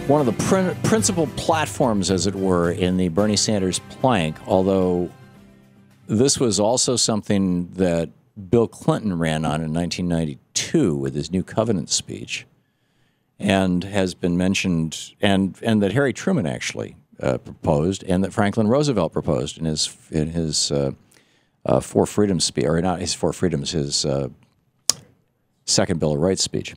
one of the principal platforms, as it were, in the Bernie Sanders plank, although this was also something that Bill Clinton ran on in 1992 with his New Covenant speech, and has been mentioned, and that Harry Truman actually proposed, and that Franklin Roosevelt proposed in his Four Freedoms speech, or not his Four Freedoms, his Second Bill of Rights speech,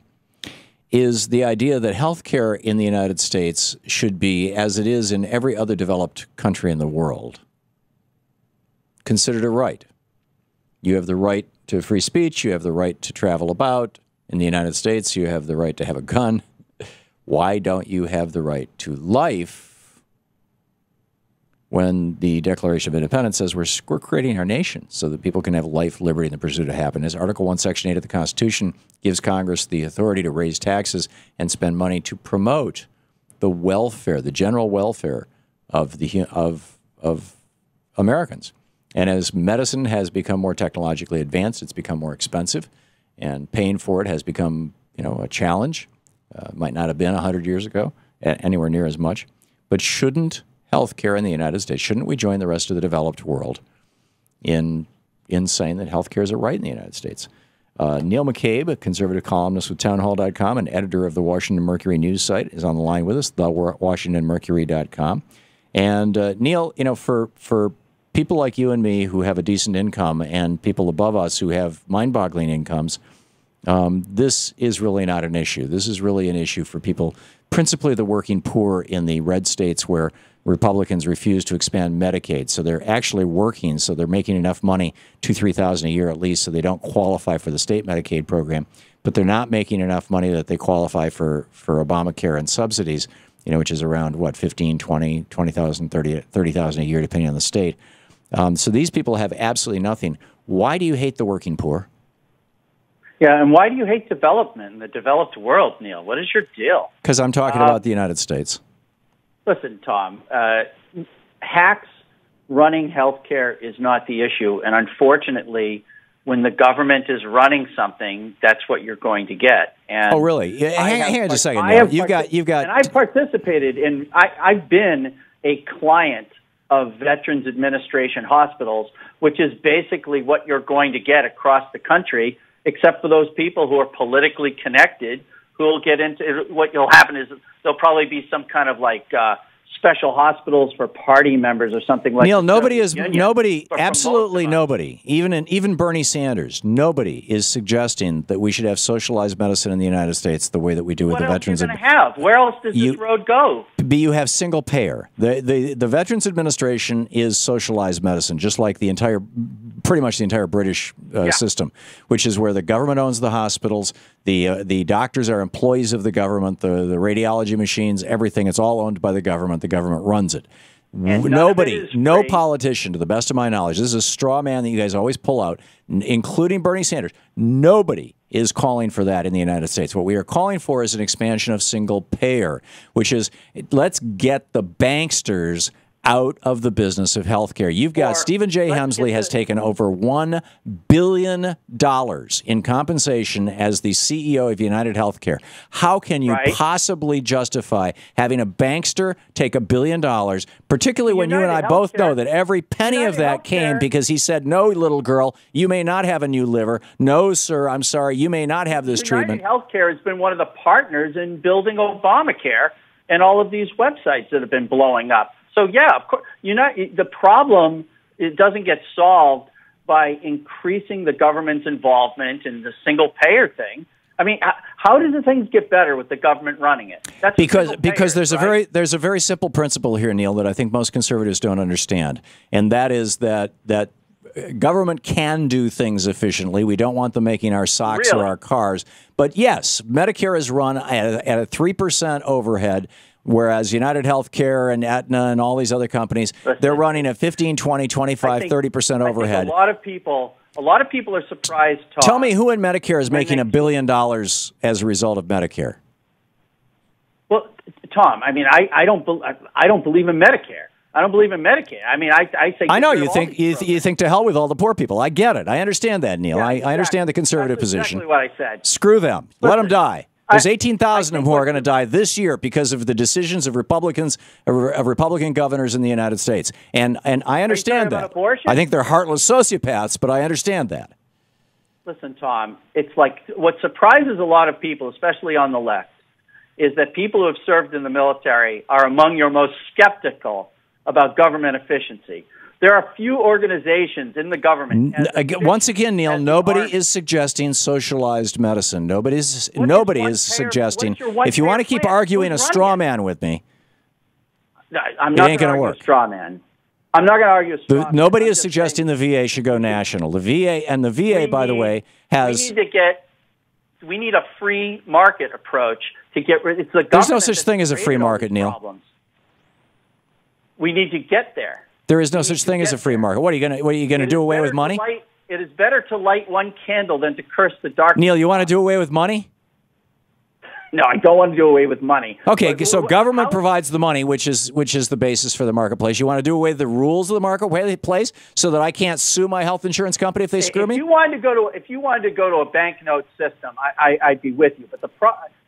is the idea that health care in the United States should be, as it is in every other developed country in the world, considered a right. You have the right to free speech. You have the right to travel about. In the United States, you have the right to have a gun. Why don't you have the right to life when the Declaration of Independence says we're creating our nation so that people can have life, liberty, and the pursuit of happiness? Article 1, Section 8 of the Constitution gives Congress the authority to raise taxes and spend money to promote the welfare, the general welfare of Americans. And as medicine has become more technologically advanced, it's become more expensive, and paying for it has become, a challenge. Might not have been 100 years ago, anywhere near as much. But shouldn't health care in the United States, shouldn't we join the rest of the developed world in saying that health care is a right in the United States? Neil McCabe, a conservative columnist with townhall.com and editor of the Washington Mercury news site, is on the line with us, thewashingtonmercury.com. And Neil, for people like you and me who have a decent income and people above us who have mind-boggling incomes, this is really not an issue. This is really an issue for people, principally the working poor in the red states where Republicans refuse to expand Medicaid. So they're actually working, so they're making enough money, $2,000 to $3,000 a year at least, so they don't qualify for the state Medicaid program. But they're not making enough money that they qualify for Obamacare and subsidies, which is around, what, 15, 20, 20,000, 30,000 a year, depending on the state. So these people have absolutely nothing. Why do you hate the working poor? Yeah, and why do you hate development in the developed world, Neil? What is your deal? Because I'm talking about the United States. Listen, Tom, hacks running healthcare is not the issue, and unfortunately, when the government is running something, that's what you're going to get. And oh, really? Hang on just a second. You've got. And I've participated in. I've been a client of Veterans Administration hospitals, which is basically what you're going to get across the country, except for those people who are politically connected, who will get into what will happen is there'll probably be some kind of special hospitals for party members or something like that. Neil, absolutely nobody, even Bernie Sanders, nobody is suggesting that we should have socialized medicine in the United States the way that we do with the Veterans. Where else does this road go? You have single payer. The Veterans Administration is socialized medicine, just like pretty much the entire British system, which is where the government owns the hospitals. The doctors are employees of the government. The radiology machines, everything, it's all owned by the government. The government runs it. No politician, to the best of my knowledge, this is a straw man that you guys always pull out, including Bernie Sanders. Nobody is calling for that in the United States. What we are calling for is an expansion of single payer, which is let's get the banksters out of the business of healthcare. You've got Stephen J. Hemsley has taken over $1 billion in compensation as the CEO of United Healthcare. How can you possibly justify having a bankster take $1 billion, particularly when you and I both know that every penny of that came because he said, no, little girl, you may not have a new liver. No, sir, I'm sorry, you may not have this treatment. United Healthcare has been one of the partners in building Obamacare and all of these websites that have been blowing up. So, yeah, of course, the problem doesn't get solved by increasing the government's involvement in the single-payer thing. I mean, how do the things get better with the government running it? That's because there's a very simple principle here, Neil, that I think most conservatives don't understand, and that is that government can do things efficiently. We don't want them making our socks or our cars. But, yes, Medicare is run at a 3% overhead, whereas United Healthcare and Aetna and all these other companies, they're running at 15, 20, 25, 30% overhead. A lot of people are surprised, Tom. Tell me who in Medicare is making $1 billion as a result of Medicare? Well, Tom, I mean, I don't believe in Medicare. I don't believe in Medicaid. I mean, I say... I know you think to hell with all the poor people. I get it. I understand that, Neil. Yeah, I understand the conservative position. That's exactly what I said. Screw them. Let them die. There's 18,000 of them who are going to die this year because of the decisions of Republican governors in the United States. And I understand that. I think they're heartless sociopaths, but I understand that. Listen, Tom, it's like what surprises a lot of people, especially on the left, is that people who have served in the military are among your most skeptical about government efficiency. There are few organizations in the government. Once again, Neil, nobody is suggesting socialized medicine. Nobody is suggesting. If you want to keep arguing a straw man with me, I'm not going to argue a straw man. I'm not going to argue a straw man. Nobody is suggesting the VA should go national. The VA, by the way, has. We need a free market approach to get rid. It's the government. There's no such thing as a free market, Neil. Problems. We need to get there. There is no such thing as a free market. What are you going to do away with money? It is better to light one candle than to curse the dark. Neil, you want to do away with money? No, I don't want to do away with money. Okay, so government provides the money, which is the basis for the marketplace. You want to do away with the rules of the marketplace so that I can't sue my health insurance company if they screw me? If you wanted to go to a banknote system, I'd be with you. But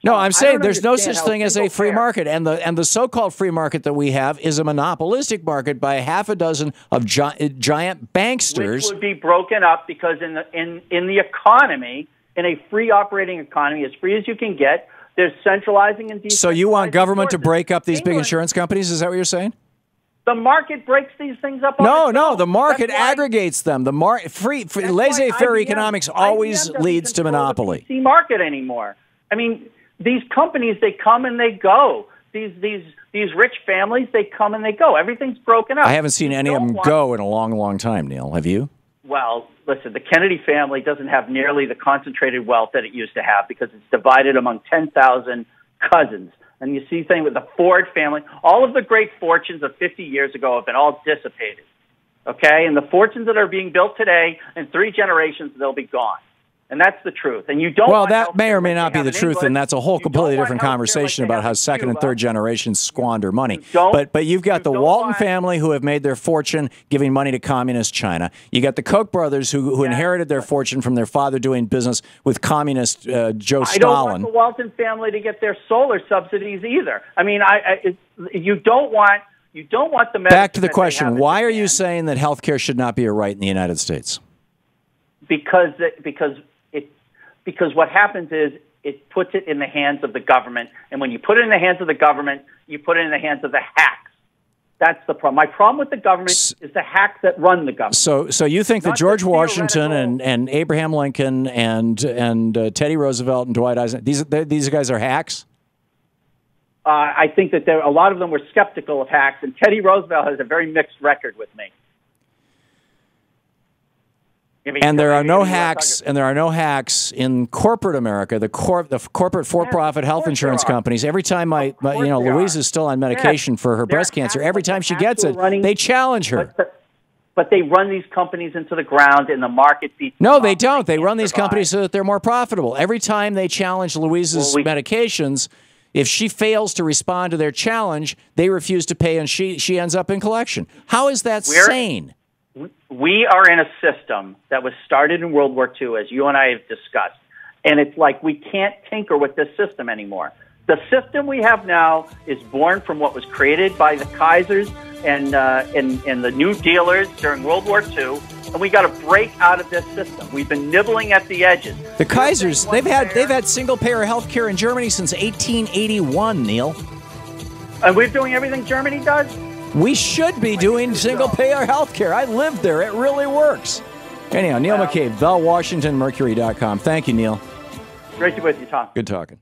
no, I'm saying there's no such thing as a free market, and the so-called free market that we have is a monopolistic market by half a dozen of giant banksters, which would be broken up because in the economy, in a free operating economy, as free as you can get. There's centralizing and decentralizing. So you want government to break up these big insurance companies? Is that what you're saying? The market breaks these things up. No, the market aggregates them. The laissez-faire economics always leads to monopoly. The market anymore. I mean, these companies, they come and they go. These rich families, they come and they go. Everything's broken up. I haven't seen any of them go in a long, long time, Neil. Have you? Well, listen, the Kennedy family doesn't have nearly the concentrated wealth that it used to have because it's divided among 10,000 cousins. And you see things with the Ford family. All of the great fortunes of 50 years ago have been all dissipated. Okay? And the fortunes that are being built today, in 3 generations, they'll be gone. And that's the truth. And you don't. Well, that may or may not be the truth, and that's a whole completely different conversation about how second and third generations squander money. But you've got the Walton family who have made their fortune giving money to communist China. You got the Koch brothers who inherited their fortune from their father doing business with communist Joe Stalin. I don't want the Walton family to get their solar subsidies either. I mean, you don't want the. Back to the question: why are you saying that health care should not be a right in the United States? Because what happens is it puts it in the hands of the government. And when you put it in the hands of the government, you put it in the hands of the hacks. That's the problem. My problem with the government is the hacks that run the government. So you think that George Washington and Abraham Lincoln and Teddy Roosevelt and Dwight Eisenhower, these guys are hacks? I think that a lot of them were skeptical of hacks, and Teddy Roosevelt has a very mixed record with me. And there are no hacks, in corporate America, the corporate for-profit health insurance companies. Every time Louise is still on medication for her breast cancer, every time she gets it, they challenge her. But they run these companies into the ground, and the market beats them. No, they don't. They run these companies so that they're more profitable. Every time they challenge Louise's medications, if she fails to respond to their challenge, they refuse to pay, and she ends up in collection. How is that sane? We are in a system that was started in World War II, as you and I have discussed, and it's like we can't tinker with this system anymore. The system we have now is born from what was created by the Kaisers and the New Dealers during World War II, and we got to break out of this system. We've been nibbling at the edges. The Kaisers, they've had single-payer health care in Germany since 1881, Neil. And we're doing everything Germany does? We should be doing single-payer health care. I lived there. It really works. Anyhow, Neil McCabe, TheWashingtonMercury.com. Thank you, Neil. Great to be with you, Tom. Good talking.